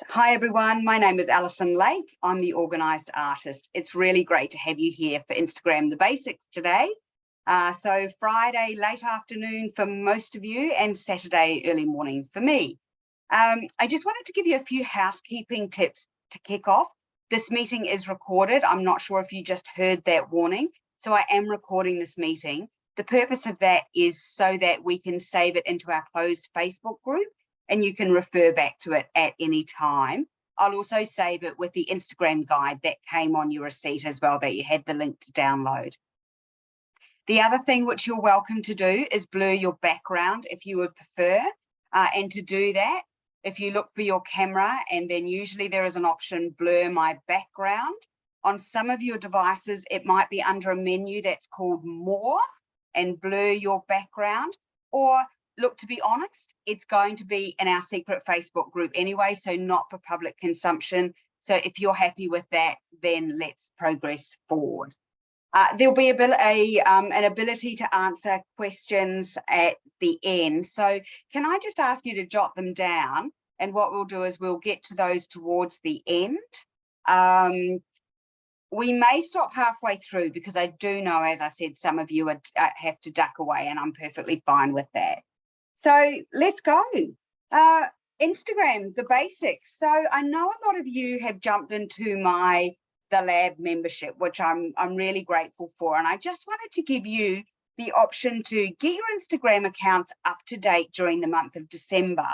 Hi everyone, my name is Alison Lake. I'm the Organised Artist. It's really great to have you here for Instagram the Basics today. So Friday late afternoon for most of you and Saturday early morning for me. I just wanted to give you a few housekeeping tips to kick off. This meeting is recorded. I'm not sure if you just heard that warning. So I am recording this meeting. The purpose of that is so that we can save it into our closed Facebook group and you can refer back to it at any time. I'll also save it with the Instagram guide that came on your receipt as well, that you had the link to download. The other thing which you're welcome to do is blur your background if you would prefer. And to do that, if you look for your camera, and then usually there is an option, blur my background. On some of your devices, it might be under a menu that's called More and blur your background, or look, to be honest, it's going to be in our secret Facebook group anyway, so not for public consumption. So if you're happy with that, then let's progress forward. There'll be an ability to answer questions at the end. So can I just ask you to jot them down? And what we'll do is we'll get to those towards the end. We may stop halfway through because I do know, as I said, some of you have to duck away, and I'm perfectly fine with that. So let's go. Instagram, the basics. So I know a lot of you have jumped into the lab membership, which I'm really grateful for. And I just wanted to give you the option to get your Instagram accounts up to date during the month of December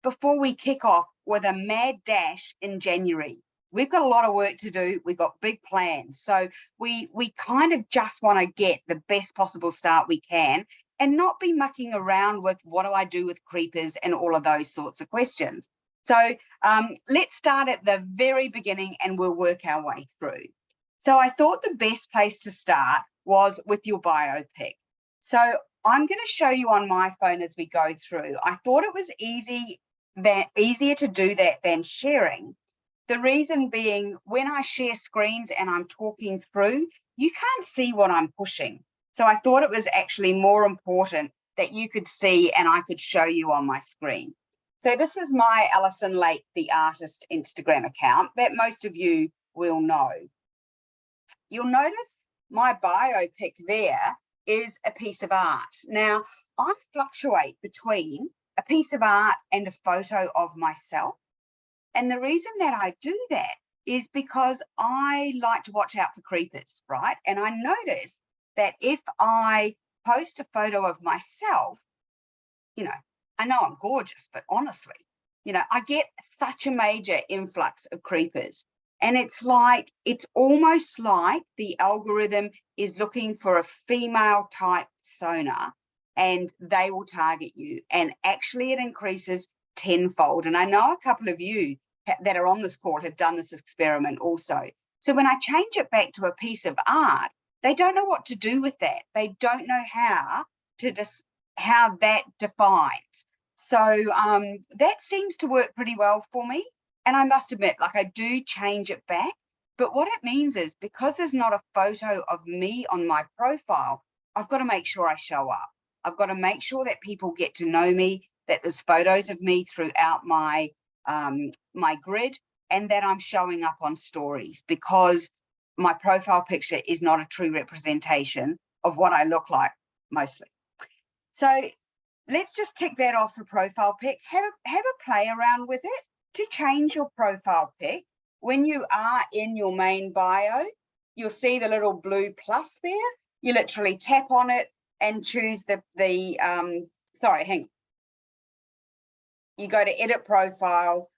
before we kick off with a mad dash in January. We've got a lot of work to do. We've got big plans. So we kind of just want to get the best possible start we can and not be mucking around with what do I do with creepers and all of those sorts of questions. So let's start at the very beginning and we'll work our way through. So I thought the best place to start was with your bio pic. So I'm going to show you on my phone as we go through. I thought it was easier to do that than sharing. The reason being, when I share screens and I'm talking through, you can't see what I'm pushing. So I thought it was actually more important that you could see and I could show you on my screen. So this is my Alison Lake, the artist Instagram account that most of you will know. You'll notice my bio pic there is a piece of art. Now, I fluctuate between a piece of art and a photo of myself. And the reason that I do that is because I like to watch out for creepers, right? And I notice that if I post a photo of myself, I know I'm gorgeous, but honestly, I get such a major influx of creepers. And it's almost like the algorithm is looking for a female type persona and they will target you. And actually it increases tenfold. And I know a couple of you that are on this call have done this experiment also. So when I change it back to a piece of art, they don't know what to do with that. They don't know how that defines. So that seems to work pretty well for me. And I must admit, I do change it back. But what it means is, because there's not a photo of me on my profile, I've got to make sure I show up. I've got to make sure that people get to know me, that there's photos of me throughout my grid, and that I'm showing up on stories, because my profile picture is not a true representation of what I look like mostly. So let's just tick that off for profile pic. Have a play around with it. To change your profile pic, when you are in your main bio, you'll see the little blue plus there. You literally tap on it and choose sorry, hang on. You go to edit profile,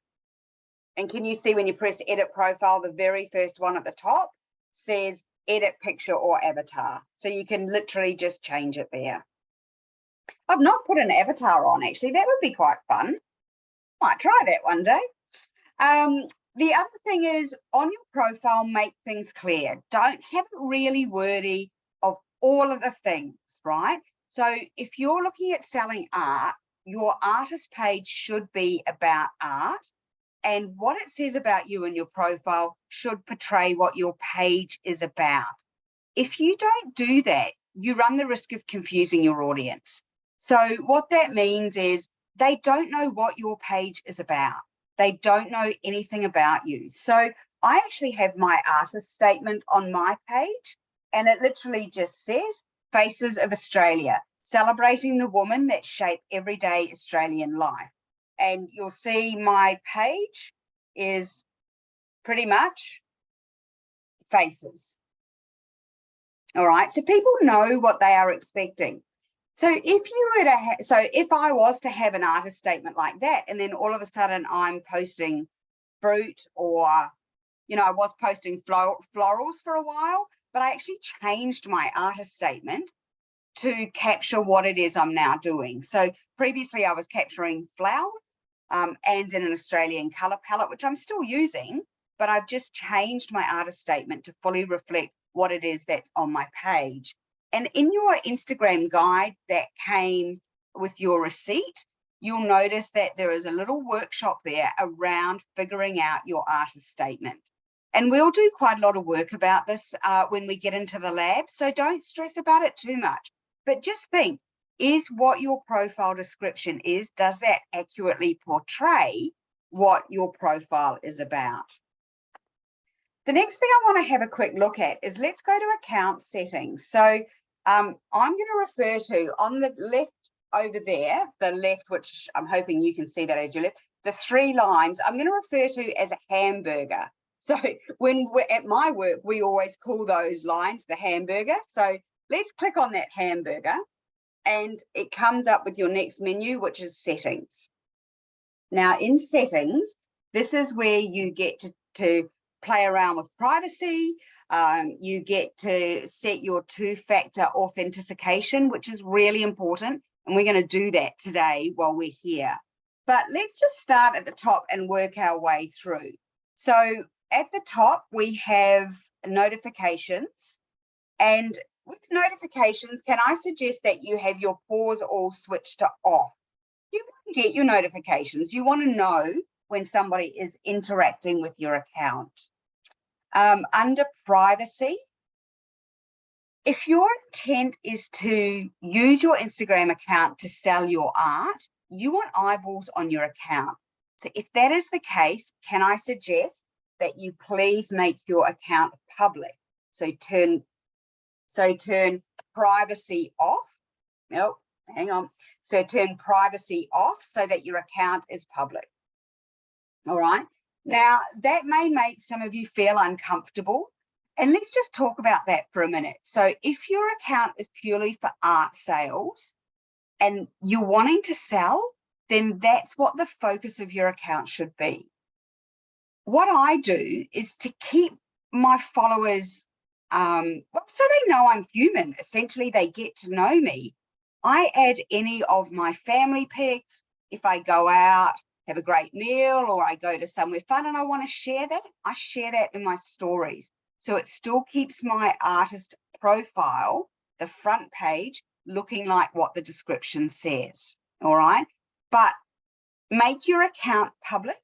and can you see when you press edit profile, the very first one at the top says edit picture or avatar. So you can literally just change it there. I've not put an avatar on, actually. That would be quite fun. Might try that one day. The other thing is, on your profile, make things clear. Don't have it really wordy of all of the things, right? So if you're looking at selling art, your artist page should be about art. And what it says about you in your profile should portray what your page is about. If you don't do that, you run the risk of confusing your audience. So what that means is they don't know what your page is about. They don't know anything about you. So I actually have my artist statement on my page, and it literally just says, Faces of Australia, celebrating the woman that shape everyday Australian life. And you'll see my page is pretty much faces. All right, so people know what they are expecting. So if you were to, if I was to have an artist statement like that, and then all of a sudden I'm posting fruit, or, you know, I was posting florals for a while, but I actually changed my artist statement to capture what it is I'm now doing. So previously I was capturing flowers and in an Australian colour palette, which I'm still using, but I've just changed my artist statement to fully reflect what it is that's on my page. And in your Instagram guide that came with your receipt, you'll notice that there is a little workshop there around figuring out your artist statement. And we'll do quite a lot of work about this when we get into the lab, so don't stress about it too much. But just think, is what your profile description is, does that accurately portray what your profile is about? The next thing I want to have a quick look at is, let's go to account settings. So I'm going to refer to, on the left over there, the left, which I'm hoping you can see that as your left, the 3 lines, I'm going to refer to as a hamburger. So when we're at my work, we always call those lines the hamburger. So let's click on that hamburger, and it comes up with your next menu, which is settings. Now in settings, this is where you get to play around with privacy. You get to set your 2-factor authentication, which is really important. And we're going to do that today while we're here. But let's just start at the top and work our way through. So at the top, we have notifications. And with notifications, can I suggest that you have your pause all switched to off? You want to get your notifications. You want to know when somebody is interacting with your account. Under privacy, if your intent is to use your Instagram account to sell your art, you want eyeballs on your account. So if that is the case, can I suggest that you please make your account public? So turn privacy off. Nope, hang on. So turn privacy off so that your account is public. All right. Now, that may make some of you feel uncomfortable. And let's just talk about that for a minute. So if your account is purely for art sales and you're wanting to sell, then that's what the focus of your account should be. What I do is to keep my followers, so they know I'm human. Essentially, they get to know me. I add any of my family pics. If I go out, have a great meal, or I go to somewhere fun and I want to share that, I share that in my stories. So it still keeps my artist profile, the front page, looking like what the description says. All right. But make your account public.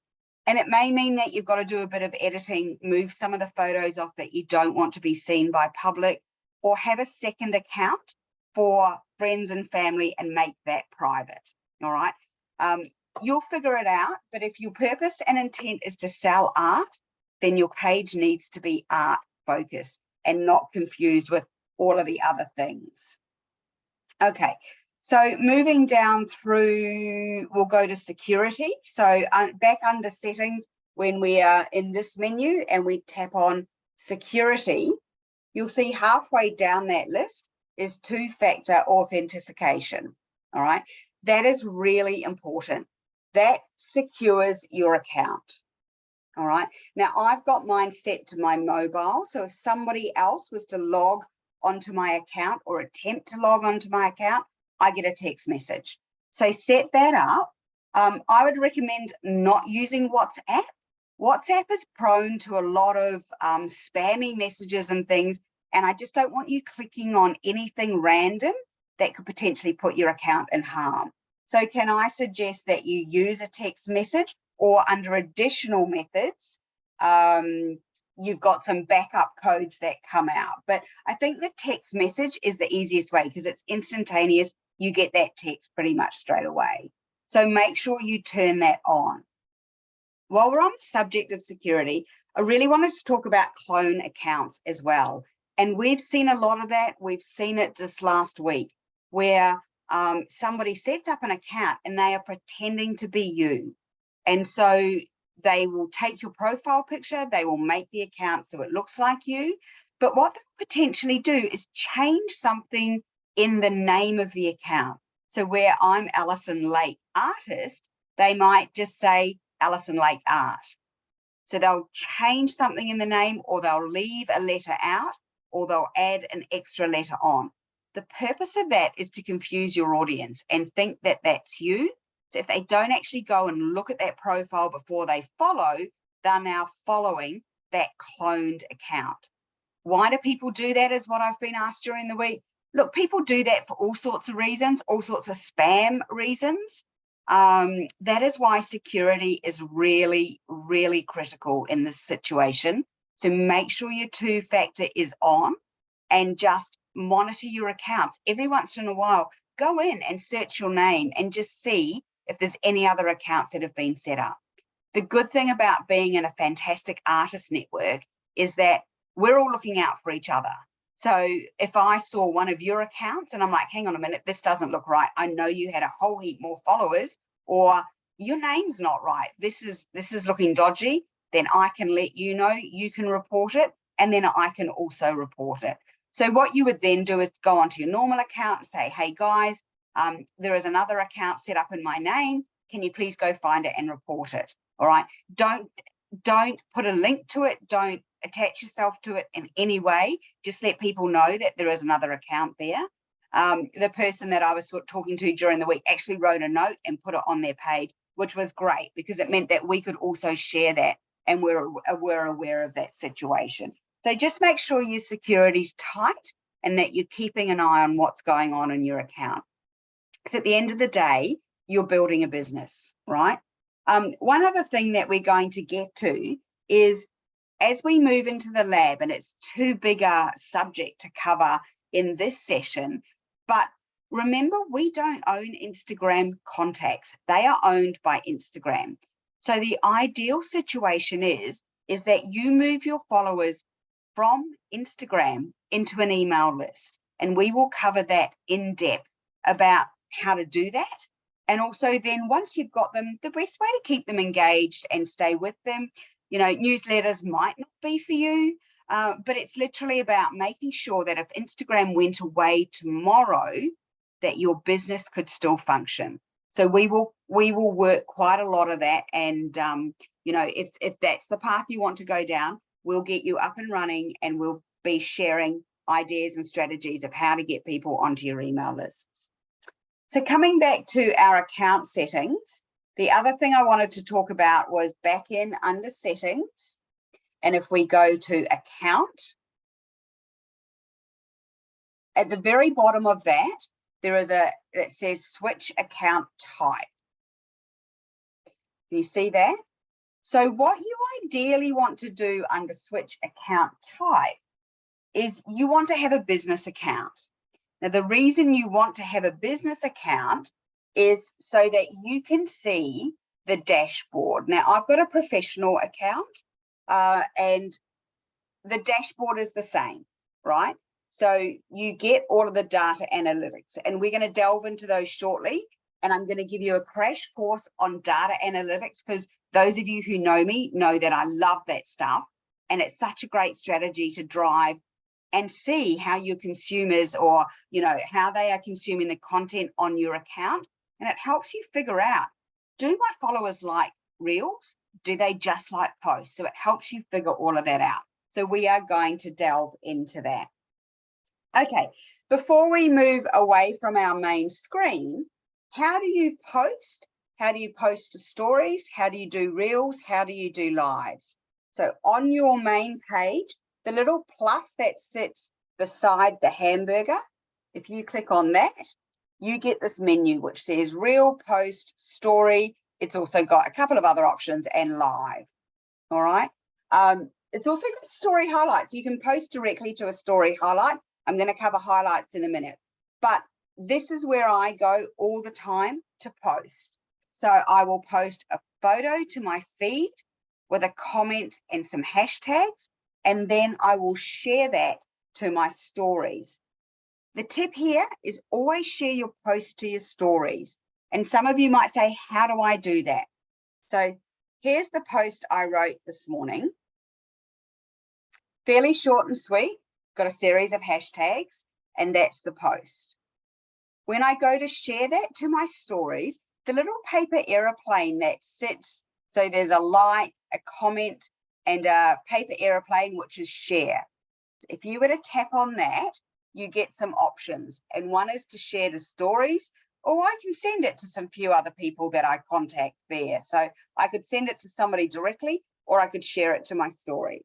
And it may mean that you've got to do a bit of editing, move some of the photos off that you don't want to be seen by public, or have a second account for friends and family and make that private. All right. You'll figure it out. But if your purpose and intent is to sell art, then your page needs to be art focused and not confused with all of the other things. Okay. So moving down through, we'll go to security. So back under settings, when we are in this menu and we tap on security, you'll see halfway down that list is 2-factor authentication. All right. That is really important. That secures your account. All right. Now I've got mine set to my mobile. So if somebody else was to log onto my account or attempt to log onto my account, I get a text message. So set that up. I would recommend not using WhatsApp. WhatsApp is prone to a lot of spammy messages and things, and I just don't want you clicking on anything random that could potentially put your account in harm. So can I suggest that you use a text message, or under additional methods, you've got some backup codes that come out. But I think the text message is the easiest way because it's instantaneous. You get that text pretty much straight away. So make sure you turn that on. while we're on the subject of security, I really wanted to talk about clone accounts as well. And we've seen a lot of that. We've seen it just last week where somebody sets up an account and they are pretending to be you. And so they will take your profile picture, they will make the account so it looks like you. But what they'll potentially do is change something in the name of the account. So where I'm Alison Lake Artist, they might just say Alison Lake Art. So they'll change something in the name, or they'll leave a letter out, or they'll add an extra letter on. The purpose of that is to confuse your audience and think that that's you. So if they don't actually go and look at that profile before they follow, they're now following that cloned account. Why do people do that is what I've been asked during the week. Look, people do that for all sorts of reasons, all sorts of spam reasons. That is why security is really, really critical in this situation. So make sure your two-factor is on and just monitor your accounts. Every once in a while, go in and search your name and just see if there's any other accounts that have been set up. The good thing about being in a fantastic artist network is that we're all looking out for each other. So if I saw one of your accounts and I'm like, hang on a minute, this doesn't look right. I know you had a whole heap more followers, or your name's not right. This is looking dodgy. Then I can let you know, you can report it, and then I can also report it. So what you would then do is go onto your normal account and say, hey guys, there is another account set up in my name. Can you please go find it and report it? All right. Don't put a link to it. Don't attach yourself to it in any way. Just let people know that there is another account there. The person that I was talking to during the week actually wrote a note and put it on their page, which was great because it meant that we could also share that and we're aware of that situation. So just make sure your security's tight and that you're keeping an eye on what's going on in your account. Because at the end of the day, you're building a business, right? One other thing that we're going to get to is as we move into the lab, and it's too big a subject to cover in this session, but remember, we don't own Instagram contacts. They are owned by Instagram. So the ideal situation is that you move your followers from Instagram into an email list, and we will cover that in depth about how to do that. And also then once you've got them, the best way to keep them engaged and stay with them, you know, newsletters might not be for you, but it's literally about making sure that if Instagram went away tomorrow, that your business could still function. So we will work quite a lot of that. And, you know, if that's the path you want to go down, we'll get you up and running and we'll be sharing ideas and strategies of how to get people onto your email lists. So coming back to our account settings, the other thing I wanted to talk about was back in under settings. And if we go to account, at the very bottom of that, there is it says switch account type. Can you see that? So what you ideally want to do under switch account type is you want to have a business account. Now, the reason you want to have a business account is so that you can see the dashboard. Now, I've got a professional account and the dashboard is the same, right? So you get all of the data analytics, and we're going to delve into those shortly. And I'm going to give you a crash course on data analytics because those of you who know me know that I love that stuff. And it's such a great strategy to drive and see how your consumers, or, you know, how they are consuming the content on your account. And it helps you figure out, do my followers like reels? Do they just like posts? So it helps you figure all of that out. So we are going to delve into that. Okay, before we move away from our main screen, how do you post? How do you post to stories? How do you do reels? How do you do lives? So on your main page, the little plus that sits beside the hamburger, if you click on that, you get this menu which says reel, post, story. It's also got a couple of other options and live. All right. It's also got story highlights. You can post directly to a story highlight. I'm going to cover highlights in a minute, but this is where I go all the time to post. So I will post a photo to my feed with a comment and some hashtags, and then I will share that to my stories. The tip here is always share your post to your stories. And some of you might say, how do I do that? So here's the post I wrote this morning. Fairly short and sweet, got a series of hashtags, and that's the post. When I go to share that to my stories, the little paper aeroplane that sits, so there's a like, a comment, and a paper aeroplane, which is share. If you were to tap on that, you get some options, and one is to share to stories, or I can send it to some few other people that I contact there. So I could send it to somebody directly, or I could share it to my story.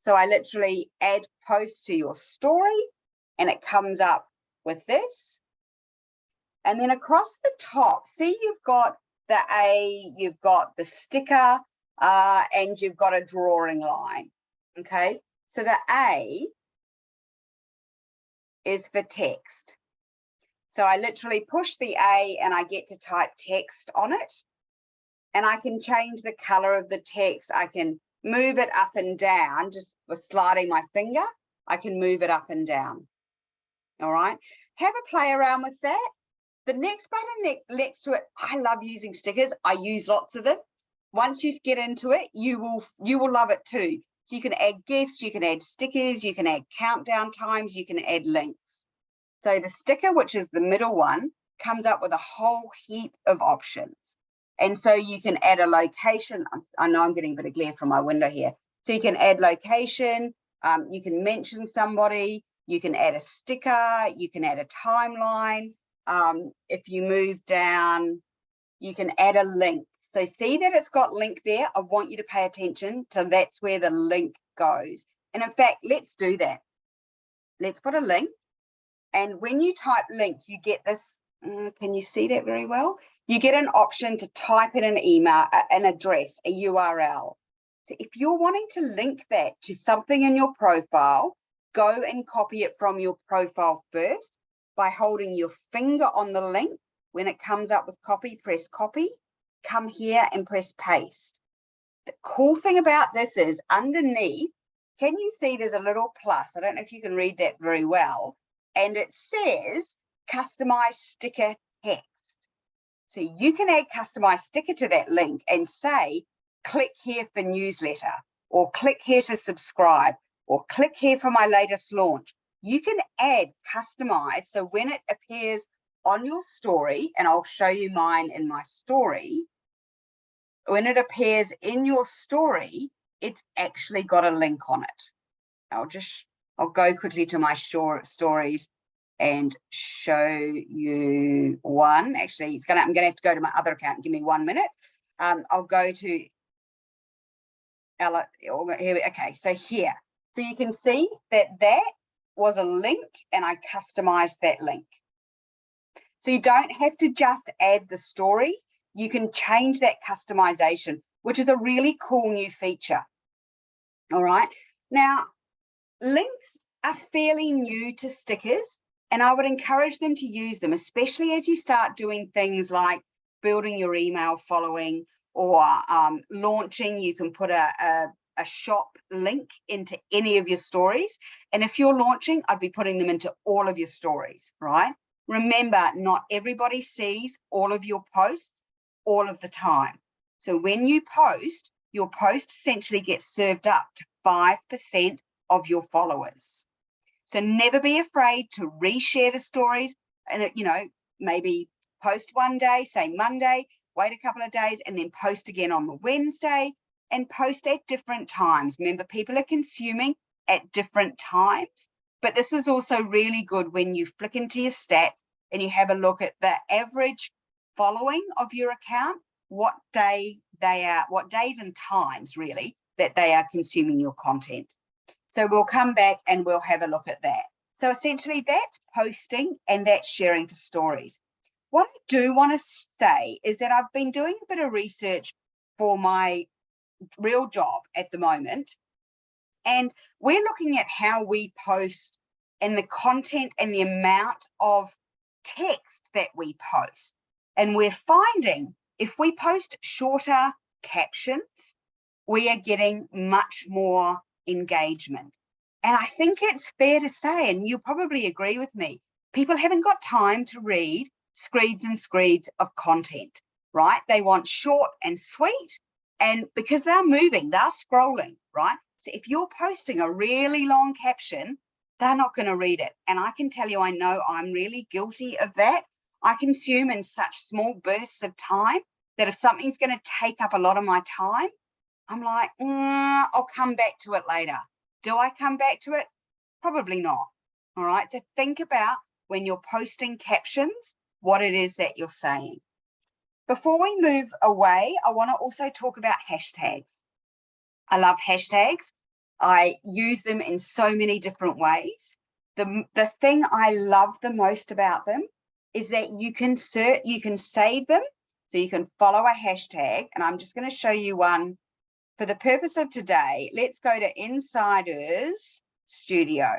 So I literally add post to your story, and it comes up with this. And then across the top, see, you've got the A, you've got the sticker, and you've got a drawing line. Okay, so the A is for text. So I literally push the A and I get to type text on it. And I can change the color of the text. I can move it up and down just with sliding my finger. I can move it up and down. All right, have a play around with that. The next button next to it, I love using stickers. I use lots of them. Once you get into it, you will love it too. You can add GIFs, you can add stickers, you can add countdown times, you can add links. So the sticker, which is the middle one, comes up with a whole heap of options. And so you can add a location. I know I'm getting a bit of glare from my window here. So you can add location, you can mention somebody, you can add a sticker, you can add a timeline. If you move down, you can add a link. So see that it's got link there. I want you to pay attention to that's where the link goes. And in fact, let's do that. Let's put a link. And when you type link, you get this, can you see that very well? You get an option to type in an email, an address, a URL. So if you're wanting to link that to something in your profile, go and copy it from your profile first by holding your finger on the link. When it comes up with copy, press copy, come here and press paste. The cool thing about this is underneath, can you see there's a little plus? I don't know if you can read that very well. And it says customize sticker text. So you can add customized sticker to that link and say, click here for newsletter, or click here to subscribe, or click here for my latest launch. You can add customize. So when it appears on your story, and I'll show you mine in my story, when it appears in your story, it's actually got a link on it. I'll go quickly to my stories and show you one. Actually, I'm gonna have to go to my other account. Give me 1 minute. I'll go to Ella. Okay, so here. So you can see that was a link and I customized that link. So you don't have to just add the story. You can change that customization, which is a really cool new feature. All right. Now, links are fairly new to stickers, and I would encourage them to use them, especially as you start doing things like building your email following or launching. You can put a shop link into any of your stories. And if you're launching, I'd be putting them into all of your stories, right? Remember, not everybody sees all of your posts all of the time. So when you post, your post essentially gets served up to 5% of your followers. So never be afraid to reshare the stories and, maybe post one day, say Monday, wait a couple of days, and then post again on the Wednesday and post at different times. Remember, people are consuming at different times, but this is also really good when you flick into your stats and you have a look at the average following of your account, what days and times really that they are consuming your content. So we'll come back and we'll have a look at that. So essentially that's posting and that's sharing to stories. What I do want to say is that I've been doing a bit of research for my real job at the moment, and we're looking at how we post and the content and the amount of text that we post. And we're finding if we post shorter captions, we are getting much more engagement. And I think it's fair to say, and you'll probably agree with me, people haven't got time to read screeds and screeds of content, right? They want short and sweet, and because they're moving, they're scrolling, right? So if you're posting a really long caption, they're not going to read it. And I can tell you, I know I'm really guilty of that. I consume in such small bursts of time that if something's going to take up a lot of my time, I'm like, I'll come back to it later. Do I come back to it? Probably not. All right. So think about when you're posting captions, what it is that you're saying. Before we move away, I want to also talk about hashtags. I love hashtags. I use them in so many different ways. The thing I love the most about them is that you can save them. So you can follow a hashtag, and I'm just going to show you one for the purpose of today. Let's go to Insiders Studio.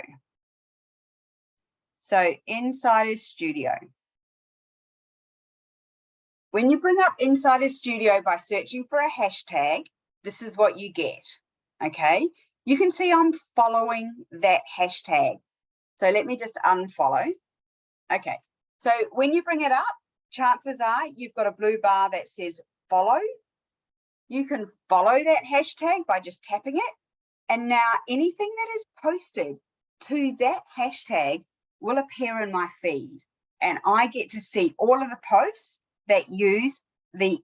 So Insiders Studio. When you bring up Insiders Studio by searching for a hashtag, this is what you get, okay? You can see I'm following that hashtag. So let me just unfollow. Okay, so when you bring it up, chances are you've got a blue bar that says follow. You can follow that hashtag by just tapping it. And now anything that is posted to that hashtag will appear in my feed. And I get to see all of the posts that use the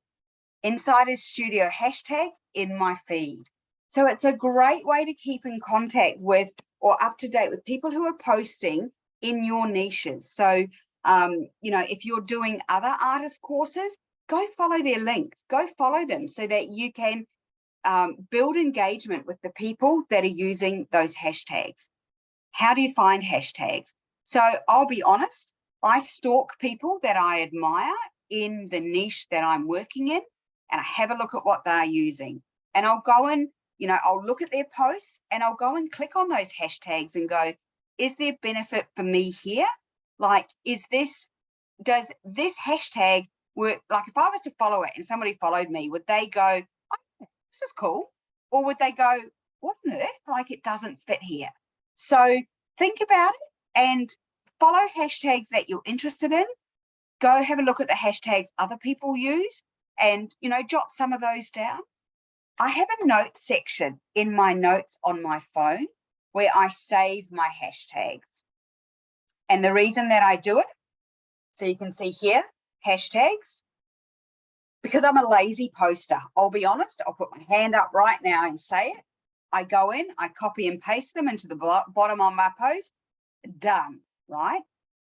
Insiders Studio hashtag in my feed. So it's a great way to keep in contact with or up to date with people who are posting in your niches. So, you know, if you're doing other artist courses, go follow their links, go follow them so that you can build engagement with the people that are using those hashtags. How do you find hashtags? So I'll be honest, I stalk people that I admire in the niche that I'm working in, and I have a look at what they're using. And I'll go and, you know, I'll look at their posts and I'll go and click on those hashtags and go, is there benefit for me here? Like, does this hashtag work? Like if I was to follow it and somebody followed me, would they go, oh, this is cool? Or would they go, what on earth? Like it doesn't fit here. So think about it and follow hashtags that you're interested in. Go have a look at the hashtags other people use and, you know, jot some of those down. I have a note section in my notes on my phone where I save my hashtags. And the reason that I do it, so you can see here, hashtags, because I'm a lazy poster. I'll be honest, I'll put my hand up right now and say it. I go in, I copy and paste them into the bottom of my post, done, right?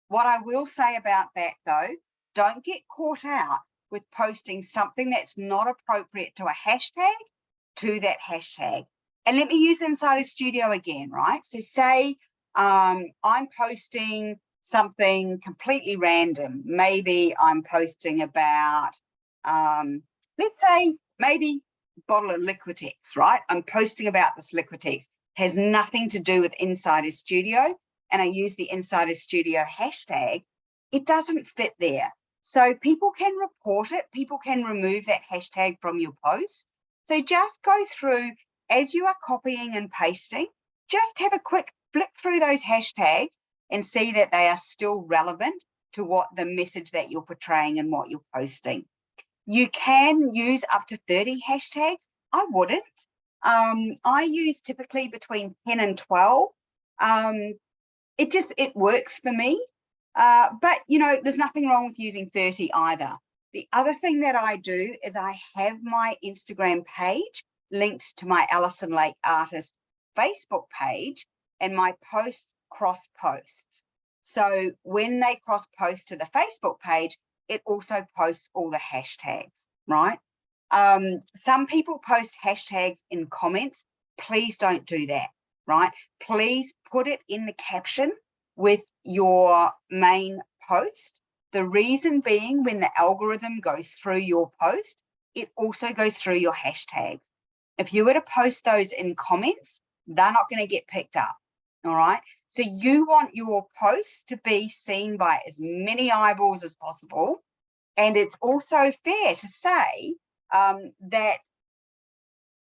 What I will say about that though, don't get caught out with posting something that's not appropriate to a hashtag to that hashtag. And let me use Insiders Studio again, right? So say I'm posting something completely random. Maybe I'm posting about, let's say maybe bottle of Liquitex, right? I'm posting about this Liquitex, has nothing to do with Insiders Studio, and I use the Insiders Studio hashtag, it doesn't fit there. So people can report it, people can remove that hashtag from your post. So just go through, as you are copying and pasting, just have a quick flip through those hashtags and see that they are still relevant to what the message that you're portraying and what you're posting. You can use up to 30 hashtags. I wouldn't. I use typically between 10 and 12. It works for me. But, you know, there's nothing wrong with using 30 either. The other thing that I do is I have my Instagram page linked to my Alison Lake Artist Facebook page, and my posts cross posts. So when they cross post to the Facebook page, it also posts all the hashtags, right? Some people post hashtags in comments. Please don't do that, right? Please put it in the caption with your main post. The reason being, when the algorithm goes through your post, it also goes through your hashtags. If you were to post those in comments, they're not going to get picked up, all right? So you want your posts to be seen by as many eyeballs as possible, And it's also fair to say that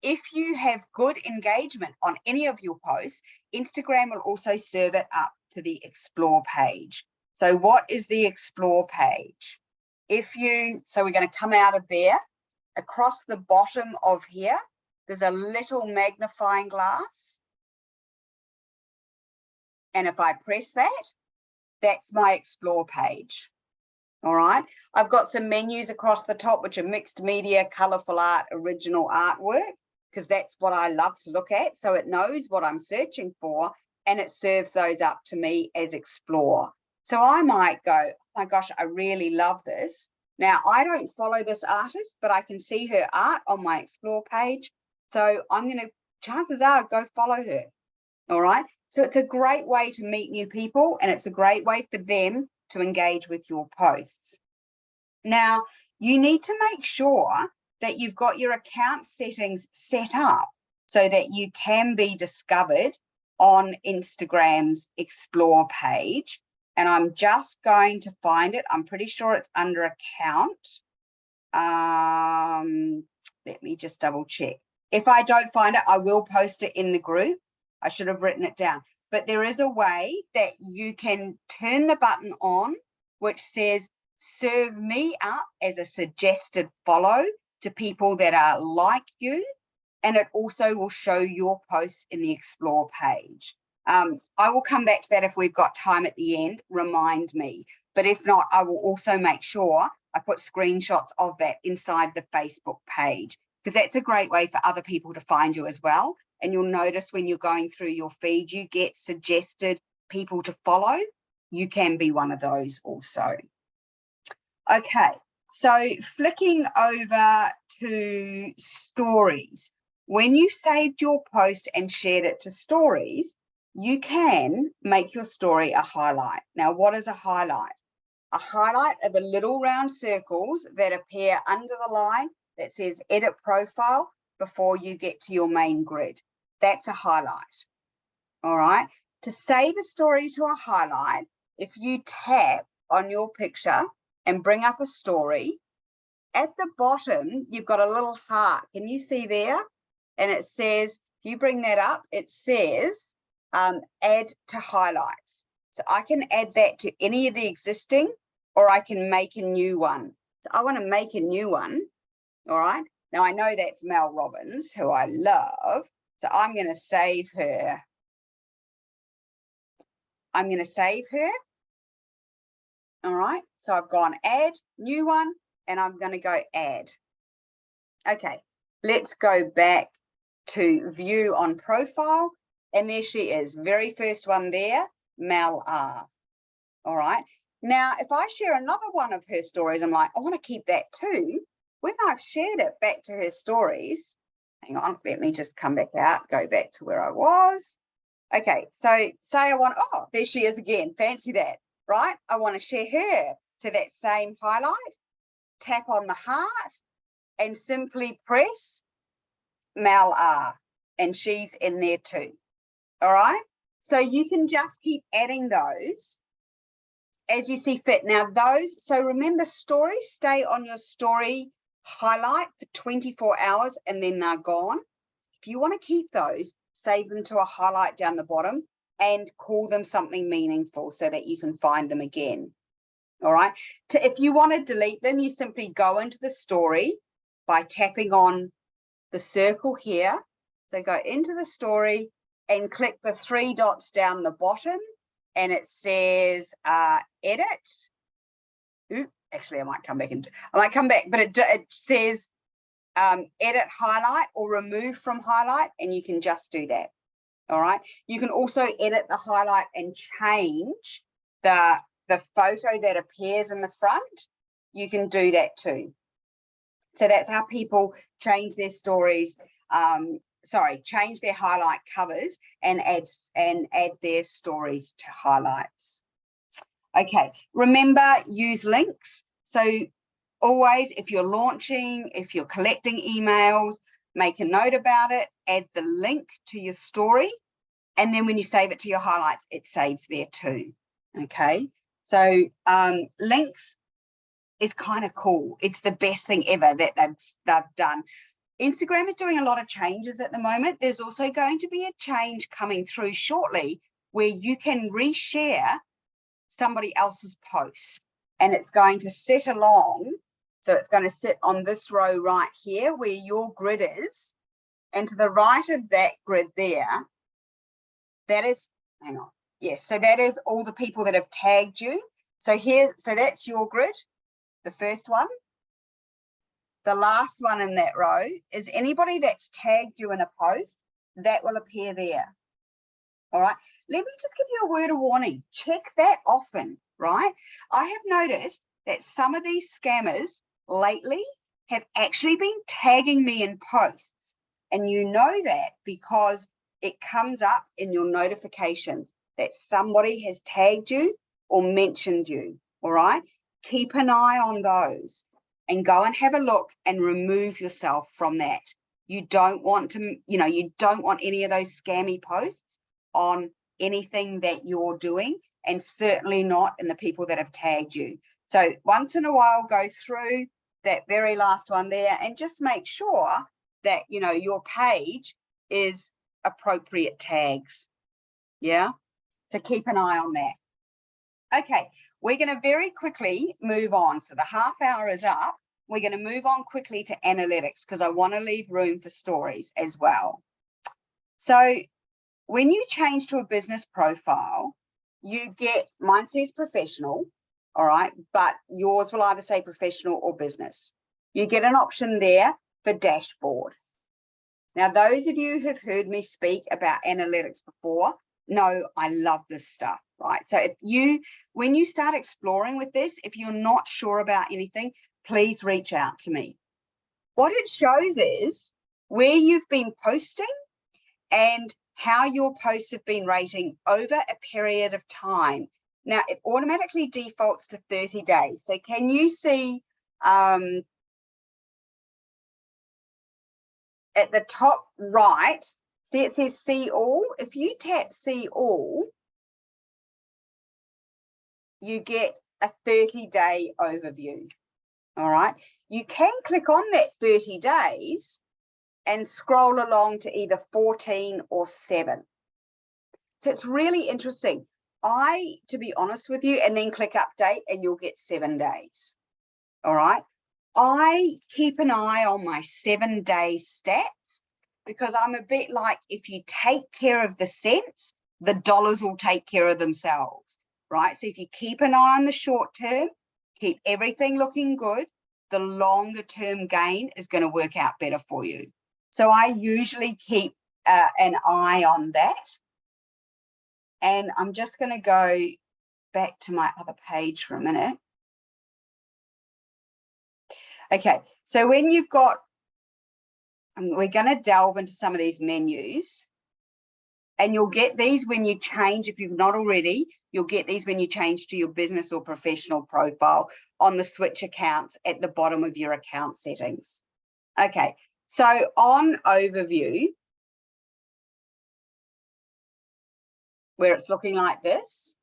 if you have good engagement on any of your posts, Instagram will also serve it up to the Explore page. So what is the Explore page? So we're going to come out of there. Across the bottom of here, there's a little magnifying glass. And if I press that, that's my Explore page. All right. I've got some menus across the top, which are mixed media, colorful art, original artwork, because that's what I love to look at. So it knows what I'm searching for and it serves those up to me as Explore. So I might go, oh my gosh, I really love this. Now, I don't follow this artist, but I can see her art on my Explore page. So I'm going to, chances are, go follow her. All right. So it's a great way to meet new people and it's a great way for them to engage with your posts. Now, you need to make sure that you've got your account settings set up so that you can be discovered on Instagram's Explore page. And I'm just going to find it. I'm pretty sure it's under account. Let me just double check. If I don't find it, I will post it in the group. I should have written it down. But there is a way that you can turn the button on, which says, serve me up as a suggested follow to people that are like you. And it also will show your posts in the Explore page. I will come back to that if we've got time at the end, remind me. But if not, I will also make sure I put screenshots of that inside the Facebook page, because that's a great way for other people to find you as well. And you'll notice when you're going through your feed, you get suggested people to follow. You can be one of those also. Okay, so flicking over to stories. When you saved your post and shared it to stories, you can make your story a highlight. Now, what is a highlight? A highlight are the little round circles that appear under the line that says edit profile before you get to your main grid. That's a highlight. All right. To save a story to a highlight, if you tap on your picture and bring up a story, at the bottom, you've got a little heart. Can you see there? And it says, if you bring that up, it says add to highlights. So I can add that to any of the existing, or I can make a new one. So I want to make a new one. All right. Now I know that's Mel Robbins, who I love. So I'm going to save her. I'm going to save her. All right. So I've gone add, new one, and I'm going to go add. Okay. Let's go back to view on profile. And there she is. Very first one there, Mel R. All right. Now, if I share another one of her stories, I'm like, I want to keep that too. When I've shared it back to her stories, hang on, let me just come back out, go back to where I was. Okay, so say I want, oh, there she is again, fancy that, right? I want to share her to that same highlight, tap on the heart and simply press Mel R, and she's in there too, all right? So you can just keep adding those as you see fit. Now those, so remember, stories stay on your story highlight for 24 hours and then they're gone. If you want to keep those, save them to a highlight down the bottom and call them something meaningful so that you can find them again. All right. If you want to delete them, you simply go into the story by tapping on the circle here. So go into the story and click the 3 dots down the bottom and it says edit. Ooh, actually, I might come back, but it says edit highlight or remove from highlight, and you can just do that. All right. You can also edit the highlight and change the photo that appears in the front. You can do that too. So that's how people change their stories. Change their highlight covers and add their stories to highlights. Okay, remember, use links. So always, if you're launching, if you're collecting emails, make a note about it, add the link to your story, and then when you save it to your highlights, it saves there too. Okay, so links is kind of cool. It's the best thing ever that they've done. Instagram is doing a lot of changes at the moment. There's also going to be a change coming through shortly where you can reshare somebody else's post, and it's going to sit along. So it's going to sit on this row right here where your grid is, and to the right of that grid there, that is, hang on, yes, so that is all the people that have tagged you. So that's your grid, the first one. The last one in that row is anybody that's tagged you in a post, that will appear there. All right, let me just give you a word of warning. Check that often, right? I have noticed that some of these scammers lately have actually been tagging me in posts. And you know that because it comes up in your notifications that somebody has tagged you or mentioned you, all right? Keep an eye on those and go and have a look and remove yourself from that. You don't want to, you don't want any of those scammy posts on anything that you're doing, and certainly not in the people that have tagged you. So once in a while, go through that very last one there and just make sure that, your page is appropriate tags. Yeah. So keep an eye on that. Okay. We're going to very quickly move on. So the half hour is up. We're going to move on quickly to analytics because I want to leave room for stories as well. So when you change to a business profile, you get, mine says professional, all right, but yours will either say professional or business. You get an option there for dashboard. Now, those of you who've heard me speak about analytics before know I love this stuff, right? So when you start exploring with this, if you're not sure about anything, please reach out to me. What it shows is where you've been posting and how your posts have been rating over a period of time. Now, it automatically defaults to 30 days. So can you see at the top right, see it says see all? If you tap see all, you get a 30-day overview, all right? You can click on that 30 days and scroll along to either 14 or 7. So it's really interesting. To be honest with you, and then click update and you'll get 7 days, all right? I keep an eye on my 7-day stats because I'm a bit like, if you take care of the cents, the dollars will take care of themselves, right? So if you keep an eye on the short term, keep everything looking good, the longer term gain is going to work out better for you. So I usually keep an eye on that. And I'm just going to go back to my other page for a minute. Okay, so when you've got, we're going to delve into some of these menus, and you'll get these when you change, if you've not already, you'll get these when you change to your business or professional profile on the switch accounts at the bottom of your account settings. Okay, so on overview, where it's looking like this.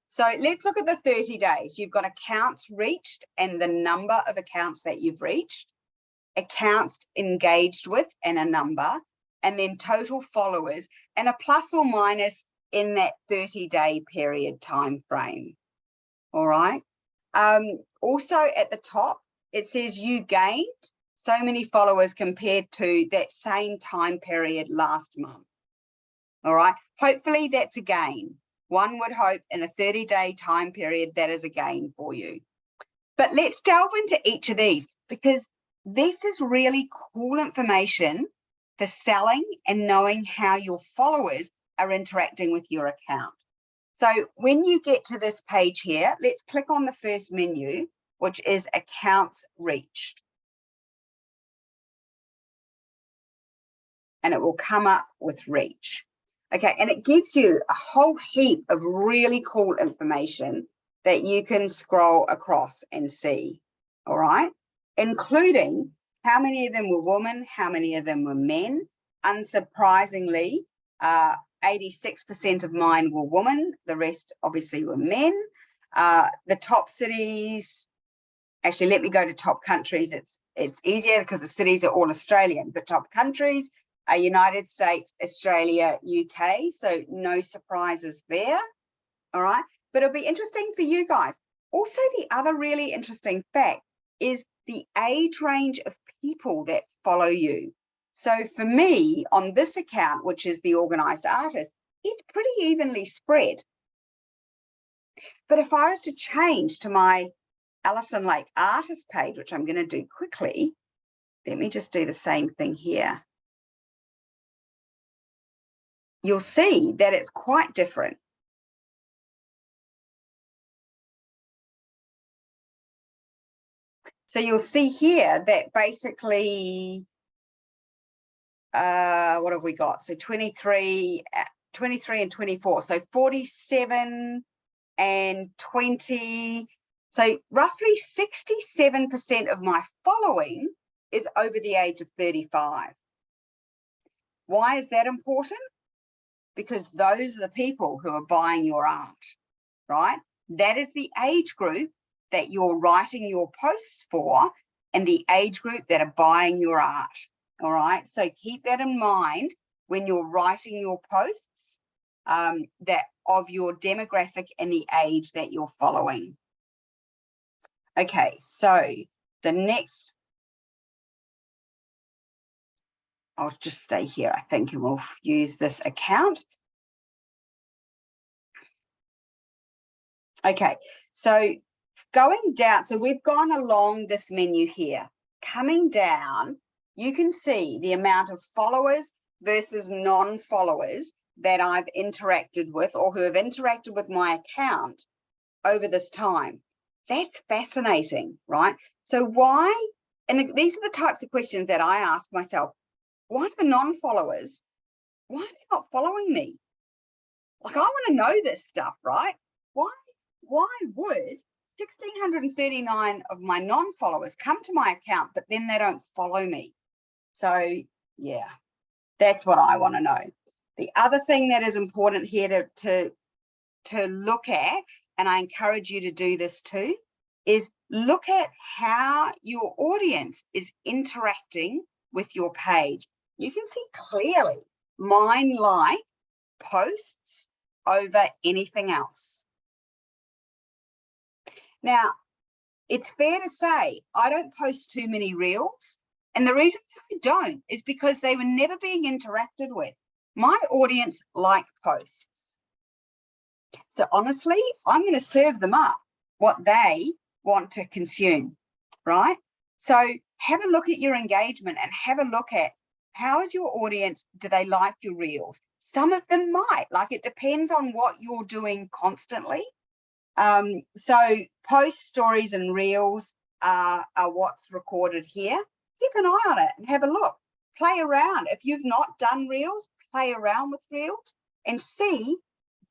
So let's look at the 30 days. You've got accounts reached and the number of accounts that you've reached, accounts engaged with and a number, and then total followers and a plus or minus in that 30-day period time frame. All right. Also at the top, it says you gained so many followers compared to that same time period last month. All right. Hopefully that's a gain. One would hope in a 30-day time period that is a gain for you. But let's delve into each of these because this is really cool information for selling and knowing how your followers are interacting with your account. So when you get to this page here, let's click on the first menu, which is accounts reached. And it will come up with reach. Okay, and it gives you a whole heap of really cool information that you can scroll across and see, all right? Including how many of them were women, how many of them were men. Unsurprisingly, 86% of mine were women, the rest obviously were men. The top cities, actually, let me go to top countries. It's easier because the cities are all Australian, but top countries are United States, Australia, UK. So no surprises there. All right. But it'll be interesting for you guys. Also, the other really interesting fact is the age range of people that follow you. So for me, on this account, which is the Organised Artist, it's pretty evenly spread. But if I was to change to my Alison Lake Artist page, which I'm going to do quickly, let me just do the same thing here. You'll see that it's quite different. So you'll see here that basically, what have we got? So 23 and 24. So 47 and 20. So roughly 67% of my following is over the age of 35. Why is that important? Because those are the people who are buying your art, right? That is the age group that you're writing your posts for and the age group that are buying your art, all right? So keep that in mind when you're writing your posts, that of your demographic and the age that you're following. Okay, so the next, I'll just stay here, I think, and we'll use this account. Okay, so going down, so we've gone along this menu here. Coming down, you can see the amount of followers versus non-followers that I've interacted with or who have interacted with my account over this time. That's fascinating, right? So why, and these are the types of questions that I ask myself. Why the non-followers, why are they not following me? Like, I want to know this stuff, right? Why would 1,639 of my non-followers come to my account, but then they don't follow me? So yeah, that's what I want to know. The other thing that is important here to look at, and I encourage you to do this too, is look at how your audience is interacting with your page. You can see clearly mine like posts over anything else. Now, it's fair to say I don't post too many reels, and the reason I don't is because they were never being interacted with. My audience like posts. So honestly, I'm going to serve them up what they want to consume, right? So have a look at your engagement and have a look at how is your audience, do they like your reels? Some of them might, like it depends on what you're doing constantly. So post, stories and reels are what's recorded here. Keep an eye on it and have a look. Play around. If you've not done reels, play around with reels and see,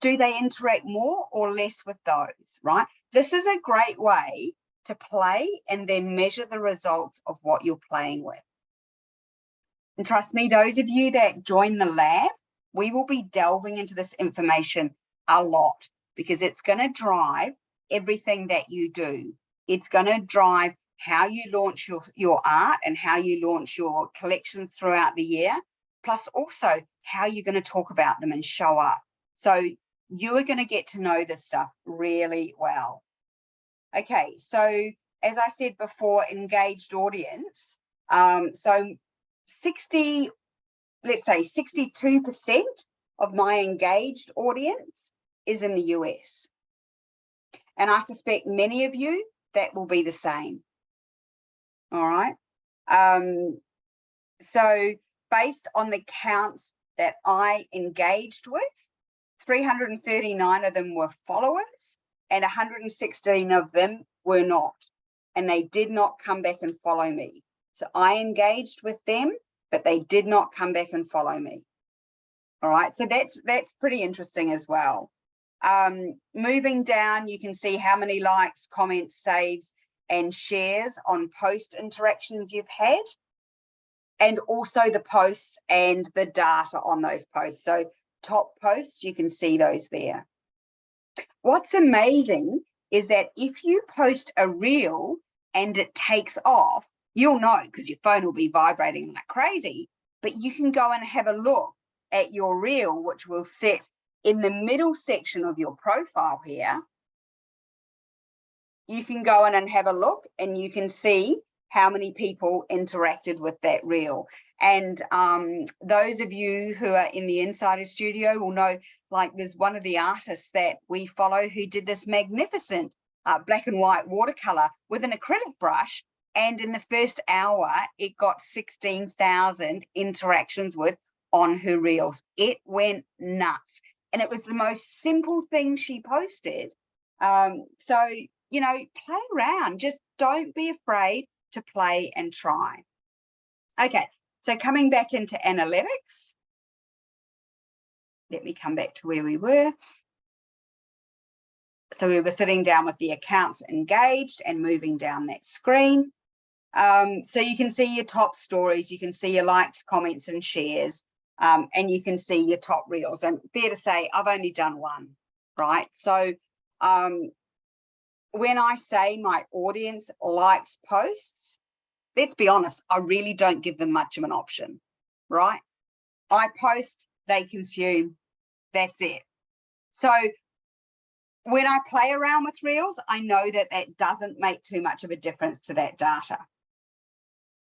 do they interact more or less with those, right? This is a great way to play and then measure the results of what you're playing with. And trust me, those of you that join the lab, we will be delving into this information a lot because it's going to drive everything that you do. It's going to drive how you launch your art and how you launch your collections throughout the year, plus also how you're going to talk about them and show up. So you are going to get to know this stuff really well. Okay, so as I said before, engaged audience. So 62% of my engaged audience is in the US. And I suspect many of you, that will be the same. All right. So based on the counts that I engaged with, 339 of them were followers and 116 of them were not. And they did not come back and follow me. So I engaged with them, but they did not come back and follow me. All right, so that's pretty interesting as well. Moving down, you can see how many likes, comments, saves, and shares on post interactions you've had, and also the posts and the data on those posts. So top posts, you can see those there. What's amazing is that if you post a reel and it takes off, you'll know because your phone will be vibrating like crazy, but you can go and have a look at your reel, which will sit in the middle section of your profile here. You can go in and have a look and you can see how many people interacted with that reel. And those of you who are in the Insider Studio will know, like there's one of the artists that we follow who did this magnificent black and white watercolor with an acrylic brush. And in the first hour, it got 16,000 interactions with on her reels. It went nuts. And it was the most simple thing she posted. So, you know, play around. Just don't be afraid to play and try. Okay, so coming back into analytics. Let me come back to where we were. So we were sitting down with the accounts engaged and moving down that screen. So you can see your top stories, you can see your likes, comments, and shares, and you can see your top reels. And fair to say, I've only done one, right? So when I say my audience likes posts, let's be honest, I really don't give them much of an option, right? I post, they consume, that's it. So when I play around with reels, I know that that doesn't make too much of a difference to that data.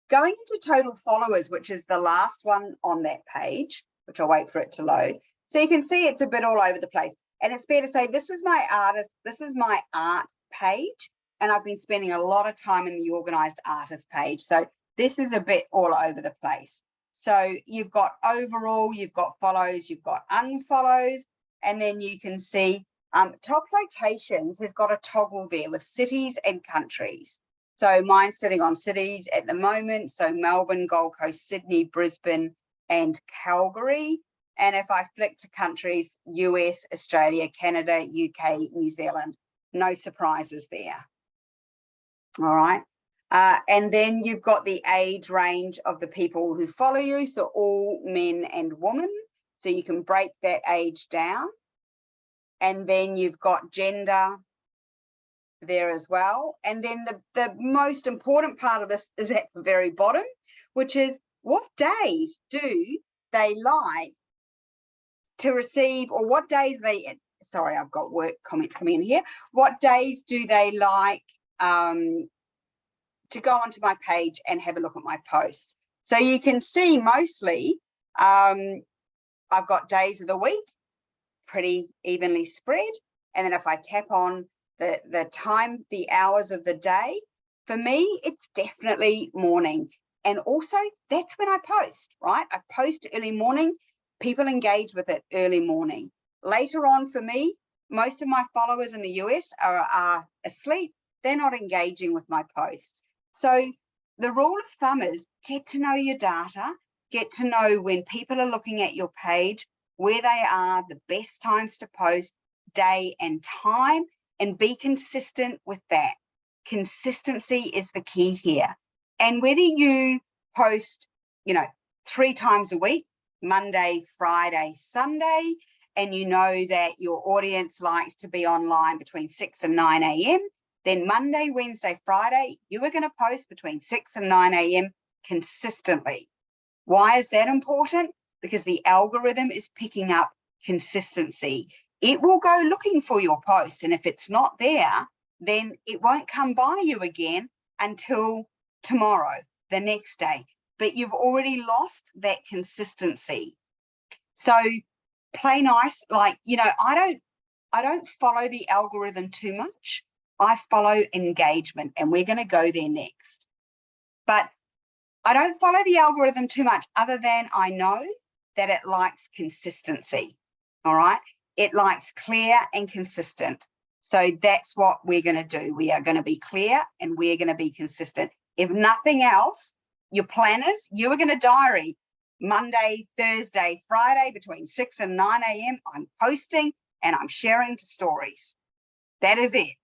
Going into total followers, which is the last one on that page, which I'll wait for it to load. So you can see it's a bit all over the place. And it's fair to say, this is my artist, this is my art page. And I've been spending a lot of time in the organized artist page. So this is a bit all over the place. So you've got overall, you've got follows, you've got unfollows, and then you can see top locations has got a toggle there with cities and countries. So mine's sitting on cities at the moment. So Melbourne, Gold Coast, Sydney, Brisbane, and Calgary. And if I flick to countries, US, Australia, Canada, UK, New Zealand, no surprises there. All right. And then you've got the age range of the people who follow you. So all men and women. So you can break that age down. And then you've got gender there as well. And then the most important part of this is at the very bottom, which is what days do they like to receive, or what days they, sorry, I've got work comments coming in here. What days do they like to go onto my page and have a look at my post? So you can see mostly I've got days of the week, pretty evenly spread. And then if I tap on the time, the hours of the day, for me, it's definitely morning. And also that's when I post, right? I post early morning, people engage with it early morning. Later on for me, most of my followers in the US are asleep. They're not engaging with my posts. So the rule of thumb is get to know your data, get to know when people are looking at your page, where they are, the best times to post, day and time, and be consistent with that. Consistency is the key here. And whether you post, you know, 3 times a week, Monday, Friday, Sunday, and you know that your audience likes to be online between 6 and 9 a.m., then Monday, Wednesday, Friday, you are going to post between 6 and 9 a.m. consistently. Why is that important? Because the algorithm is picking up consistency. It will go looking for your post, and if it's not there, then it won't come by you again until tomorrow, the next day. But you've already lost that consistency. So play nice, like, you know, I don't follow the algorithm too much. I follow engagement, and we're going to go there next. But I don't follow the algorithm too much, other than I know that it likes consistency. All right. It likes clear and consistent. So that's what we're going to do. We are going to be clear and we're going to be consistent. If nothing else, your planners, you are going to diary Monday, Thursday, Friday between 6 and 9 a.m. I'm posting and I'm sharing to stories. That is it,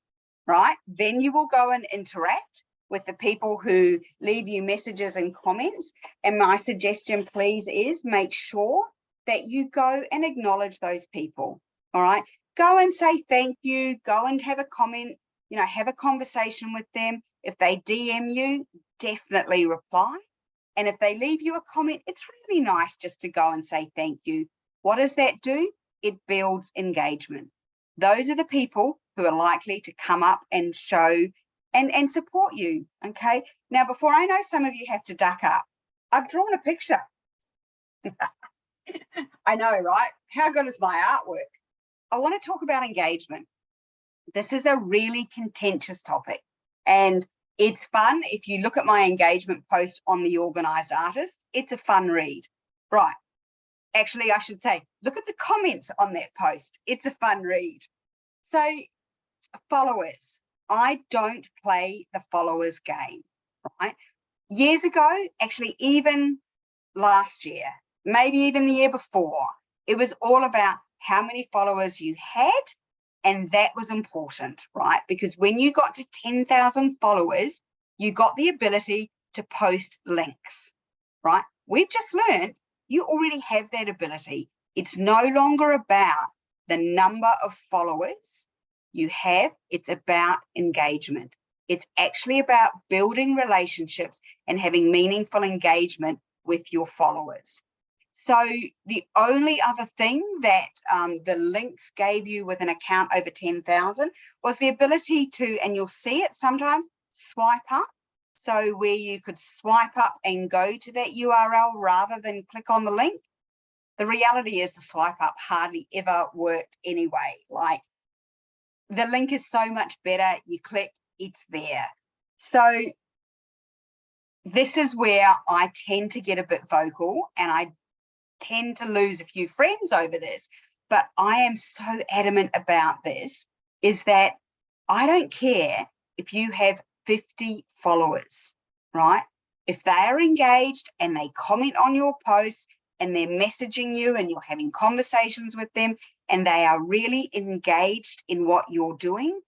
right? Then you will go and interact with the people who leave you messages and comments. And my suggestion, please, is make sure that you go and acknowledge those people, all right? Go and say thank you, go and have a comment you know, have a conversation with them. If they DM you, definitely reply. And if they leave you a comment, it's really nice just to go and say thank you. What does that do? It builds engagement. Those are the people who are likely to come up and show and support you, okay? Now, before I know some of you have to duck up, I've drawn a picture. I know, right? How good is my artwork? I want to talk about engagement. This is a really contentious topic, and it's fun. If you look at my engagement post on the Organised Artist, it's a fun read. Right. Actually, I should say, look at the comments on that post. It's a fun read. So, followers. I don't play the followers game, right? Years ago, actually, even last year, maybe even the year before, it was all about how many followers you had, and that was important, right? Because when you got to 10,000 followers, you got the ability to post links, right? We've just learned you already have that ability. It's no longer about the number of followers you have, it's about engagement. It's actually about building relationships and having meaningful engagement with your followers. So the only other thing that the links gave you with an account over 10,000 was the ability to, and you'll see it sometimes, swipe up. So where you could swipe up and go to that URL rather than click on the link. The reality is the swipe up hardly ever worked anyway. Like, the link is so much better. You click, it's there. So this is where I tend to get a bit vocal, and I tend to lose a few friends over this, but I am so adamant about this, is that I don't care if you have 50 followers, right? If they are engaged and they comment on your posts and they're messaging you and you're having conversations with them and they are really engaged in what you're doing,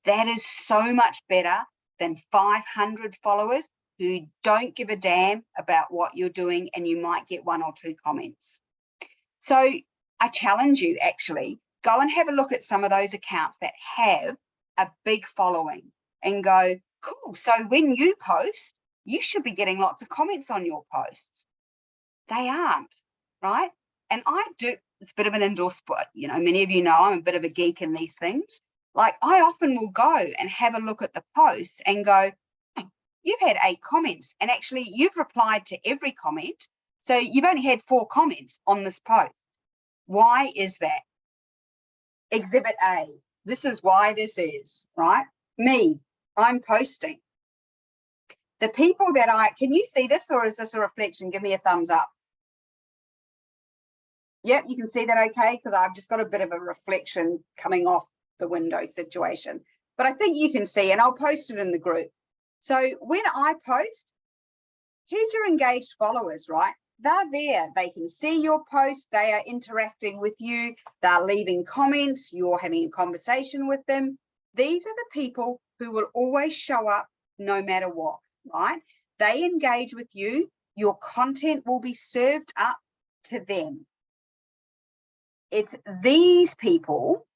that is so much better than 500 followers who don't give a damn about what you're doing, and you might get 1 or 2 comments. So I challenge you, actually, go and have a look at some of those accounts that have a big following and go, cool, so when you post, you should be getting lots of comments on your posts. They aren't, right? And I do, it's a bit of an indoor sport, you know, many of you know I'm a bit of a geek in these things. Like, I often will go and have a look at the posts and go, you've had 8 comments, and actually you've replied to every comment. So you've only had 4 comments on this post. Why is that? Exhibit A, this is why this is, right? Me, I'm posting. The people that can you see this, or is this a reflection? Give me a thumbs up. Yep, you can see that okay, because I've just got a bit of a reflection coming off the window situation. But I think you can see, and I'll post it in the group. So when I post, here's your engaged followers, right? They're there. They can see your post. They are interacting with you. They're leaving comments. You're having a conversation with them. These are the people who will always show up no matter what, right? They engage with you. Your content will be served up to them. It's these people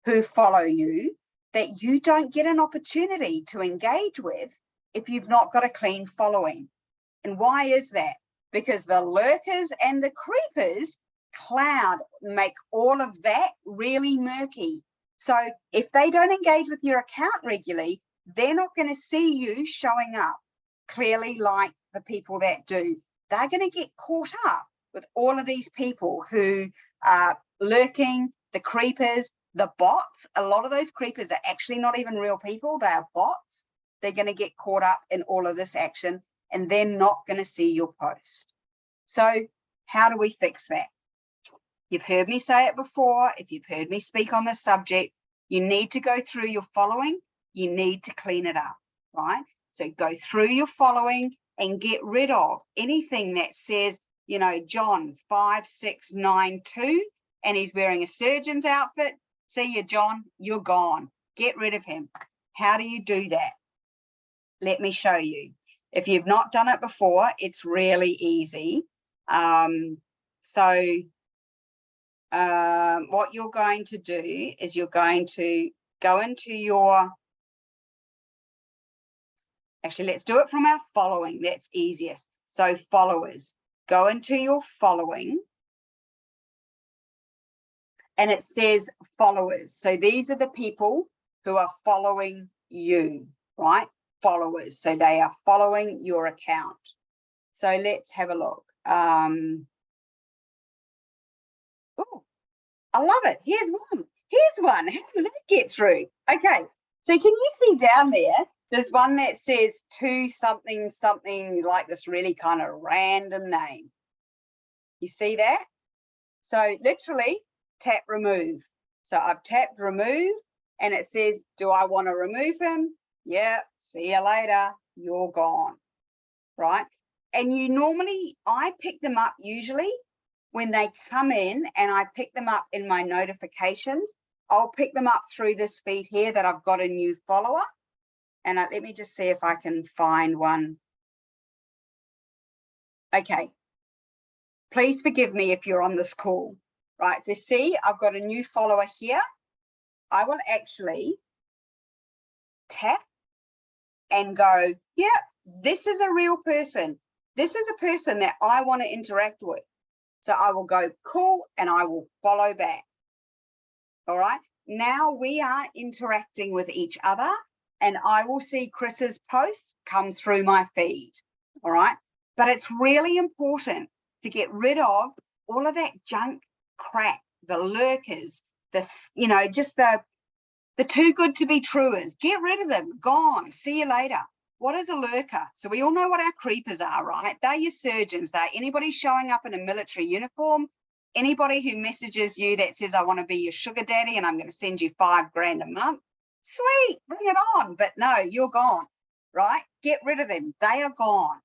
who follow you that you don't get an opportunity to engage with if you've not got a clean following. And why is that? Because the lurkers and the creepers cloud, make all of that really murky. So if they don't engage with your account regularly, they're not going to see you showing up clearly like the people that do. They're going to get caught up with all of these people who are lurking, the creepers, the bots. A lot of those creepers are actually not even real people. They are bots. They're going to get caught up in all of this action, and they're not going to see your post. So how do we fix that? You've heard me say it before. If you've heard me speak on this subject, you need to go through your following. You need to clean it up, right? So go through your following and get rid of anything that says, you know, John 5692, and he's wearing a surgeon's outfit. See you, John, you're gone. Get rid of him. How do you do that? Let me show you. If you've not done it before, it's really easy. What you're going to do is you're going to go into your Actually, let's do it from our following. That's easiest. So followers, go into your following. And it says followers. So these are the people who are following you, right? Followers. So they are following your account. So let's have a look. Oh, I love it. Here's one. Here's one. How did that get through? Okay. So can you see down there, there's one that says to something, something like this really kind of random name. You see that? So literally tap remove. So I've tapped remove and it says, do I want to remove him? Yeah, see you later. You're gone, right? And you normally, I pick them up usually when they come in, and I pick them up in my notifications. I'll pick them up through this feed here that I've got a new follower. And let me just see if I can find one. Okay. Please forgive me if you're on this call, right? So see, I've got a new follower here. I will actually tap and go, yeah, this is a real person. This is a person that I want to interact with. So I will go, cool, and I will follow back. All right. Now we are interacting with each other, and I will see Chris's posts come through my feed. All right. But it's really important to get rid of all of that junk crap, the lurkers, this, you know, just the too good to be truers. Get rid of them. Gone. See you later. What is a lurker? So we all know what our creepers are, right? They're your surgeons. They're anybody showing up in a military uniform, anybody who messages you that says, I want to be your sugar daddy and I'm going to send you $5 grand a month. Sweet, bring it on. But no, you're gone, right? Get rid of them. They are gone.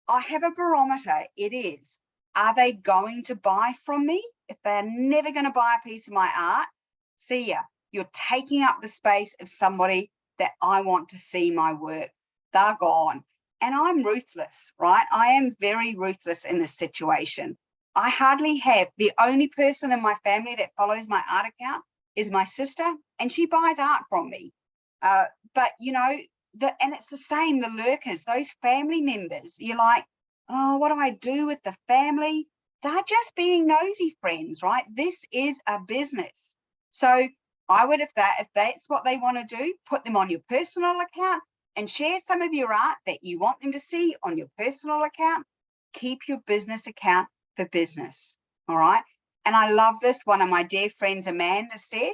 I have a barometer. It is, are they going to buy from me? If they're never going to buy a piece of my art, see ya. You're taking up the space of somebody that I want to see my work. They're gone. And I'm ruthless, right? I am very ruthless in this situation. I hardly have, the only person in my family that follows my art account is my sister, and she buys art from me. But, you know, and it's the same, the lurkers, those family members, you're like, oh, what do I do with the family? They're just being nosy friends, right? This is a business. So I would, if that's what they want to do, put them on your personal account and share some of your art that you want them to see on your personal account. Keep your business account for business, all right? And I love this. One of my dear friends, Amanda, said,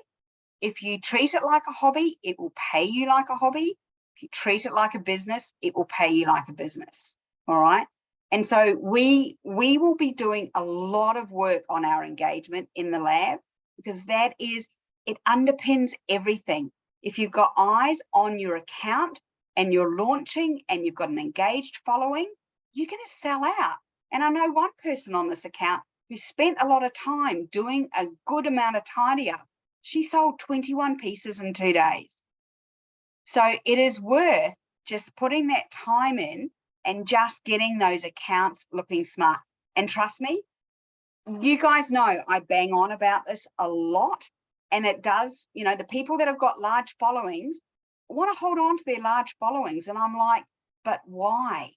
if you treat it like a hobby, it will pay you like a hobby. If you treat it like a business, it will pay you like a business, all right? And so we will be doing a lot of work on our engagement in the lab, because that is, it underpins everything. If you've got eyes on your account and you're launching and you've got an engaged following, you're going to sell out. And I know one person on this account who spent a lot of time doing a good amount of tidy up. She sold 21 pieces in 2 days. So it is worth just putting that time in and just getting those accounts looking smart. And trust me, you guys know I bang on about this a lot. And it does, you know, the people that have got large followings want to hold on to their large followings. And I'm like, but why?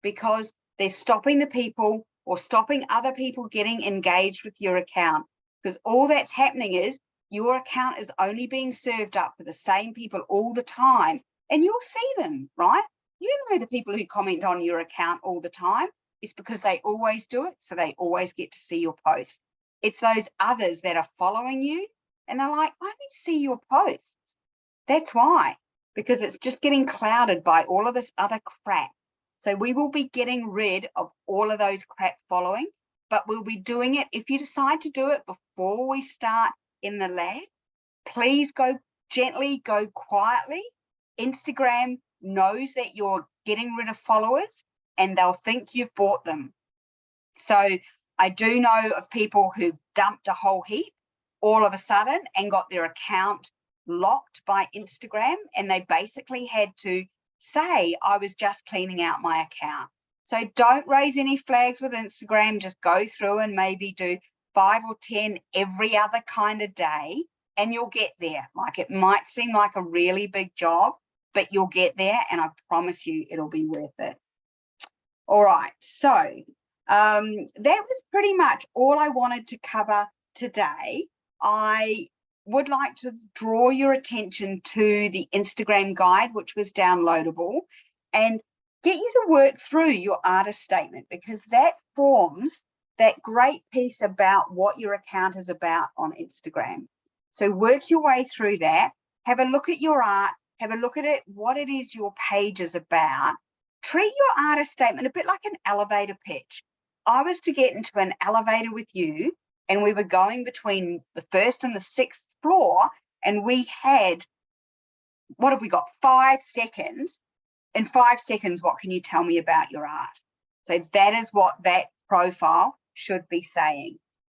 Because they're stopping the people or stopping other people getting engaged with your account. Because all that's happening is your account is only being served up for the same people all the time. And you'll see them, right? You know the people who comment on your account all the time. It's because they always do it. So they always get to see your posts. It's those others that are following you. And they're like, I need to see your posts. That's why, because it's just getting clouded by all of this other crap. So we will be getting rid of all of those crap following, but we'll be doing it. If you decide to do it before we start in the lab, please go gently, go quietly. Instagram knows that you're getting rid of followers and they'll think you've bought them. So I do know of people who've dumped a whole heap all of a sudden and got their account locked by Instagram, and they basically had to say, I was just cleaning out my account. So don't raise any flags with Instagram. Just go through and maybe do 5 or 10 every other kind of day, and you'll get there. Like, it might seem like a really big job, but you'll get there, and I promise you it'll be worth it. All right, so that was pretty much all I wanted to cover today. I would like to draw your attention to the Instagram guide, which was downloadable, and get you to work through your artist statement, because that forms that great piece about what your account is about on Instagram. So work your way through that, have a look at your art, have a look at it, what it is your page is about. Treat your artist statement a bit like an elevator pitch. I was to get into an elevator with you, and we were going between the 1st and the 6th floor, and we had, what have we got, 5 seconds. In 5 seconds, what can you tell me about your art? So that is what that profile should be saying.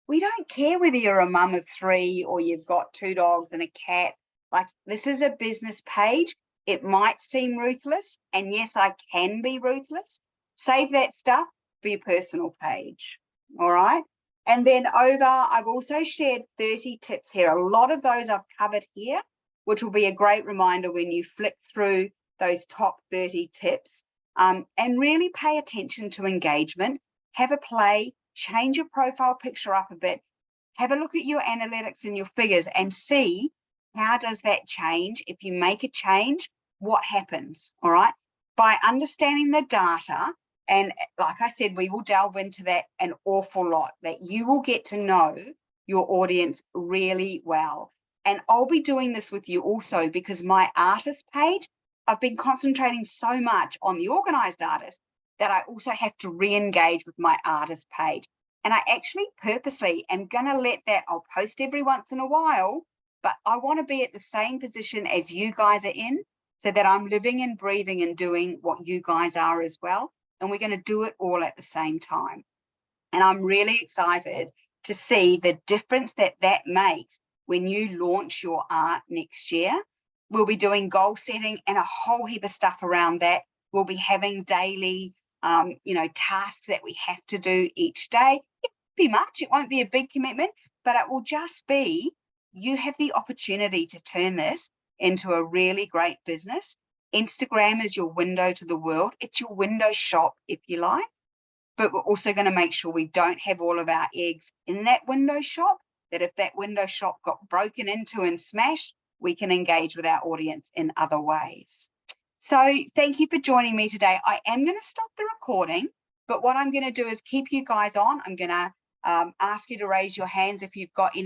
We don't care whether you're a mum of 3 or you've got 2 dogs and a cat. Like, this is a business page. It might seem ruthless, and yes, I can be ruthless. Save that stuff for your personal page, all right? And then I've also shared 30 tips here. A lot of those I've covered here, which will be a great reminder when you flick through those top 30 tips, and really pay attention to engagement. Have a play, change your profile picture up a bit, have a look at your analytics and your figures and see how does that change. If you make a change, what happens, all right? By understanding the data, and like I said, we will delve into that an awful lot, that you will get to know your audience really well. And I'll be doing this with you also, because my artist page, I've been concentrating so much on the organized artist that I also have to re-engage with my artist page. And I actually purposely am going to let that, I'll post every once in a while, but I want to be at the same position as you guys are in, so that I'm living and breathing and doing what you guys are as well. And we're going to do it all at the same time. And I'm really excited to see the difference that that makes when you launch your art next year. We'll be doing goal setting and a whole heap of stuff around that. We'll be having daily, tasks that we have to do each day. It won't be much, it won't be a big commitment, but it will just be, you have the opportunity to turn this into a really great business. Instagram is your window to the world. It's your window shop, if you like. But we're also going to make sure we don't have all of our eggs in that window shop, that if that window shop got broken into and smashed, we can engage with our audience in other ways. So thank you for joining me today. I am going to stop the recording, but what I'm going to do is keep you guys on. I'm going to ask you to raise your hands if you've got any